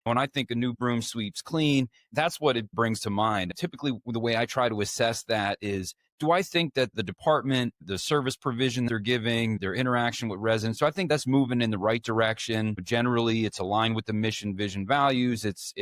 When I think a new broom sweeps clean, that's what it brings to mind. Typically, the way I try to assess that is, do I think that the department, the service provision they're giving, their interaction with residents, so I think that's moving in the right direction. Generally, it's aligned with the mission, vision, values. It's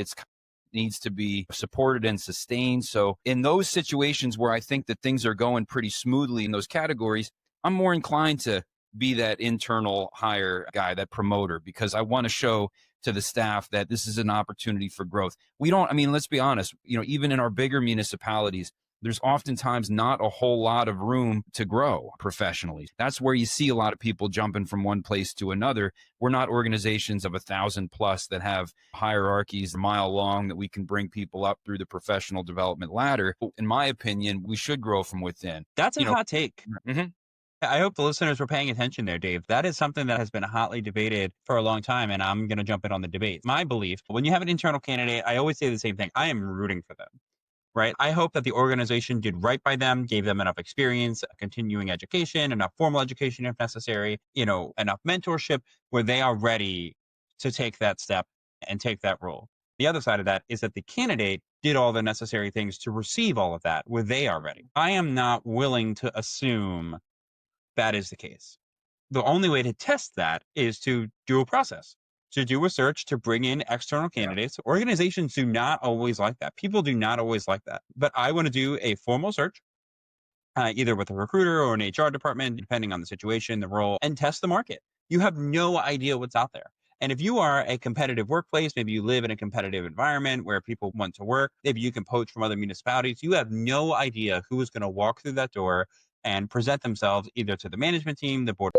needs to be supported and sustained. So in those situations where I think that things are going pretty smoothly in those categories, I'm more inclined to be that internal hire guy, that promoter, because I want to show to the staff that this is an opportunity for growth. Let's be honest, even in our bigger municipalities, there's oftentimes not a whole lot of room to grow professionally. That's where you see a lot of people jumping from one place to another. We're not organizations of 1,000 plus that have hierarchies a mile long that we can bring people up through the professional development ladder. In my opinion, we should grow from within. That's a hot take. Mhm. I hope the listeners were paying attention there, Dave. That is something that has been hotly debated for a long time, and I'm going to jump in on the debate. My belief, when you have an internal candidate, I always say the same thing. I am rooting for them, right? I hope that the organization did right by them, gave them enough experience, continuing education, enough formal education if necessary, enough mentorship where they are ready to take that step and take that role. The other side of that is that the candidate did all the necessary things to receive all of that where they are ready. I am not willing to assume that is the case. The only way to test that is to do a process, to do a search, to bring in external candidates. Organizations do not always like that. People do not always like that. But I want to do a formal search, either with a recruiter or an HR department, depending on the situation, the role, and test the market. You have no idea what's out there. And if you are a competitive workplace, maybe you live in a competitive environment where people want to work, maybe you can poach from other municipalities, you have no idea who is going to walk through that door and present themselves either to the management team, the board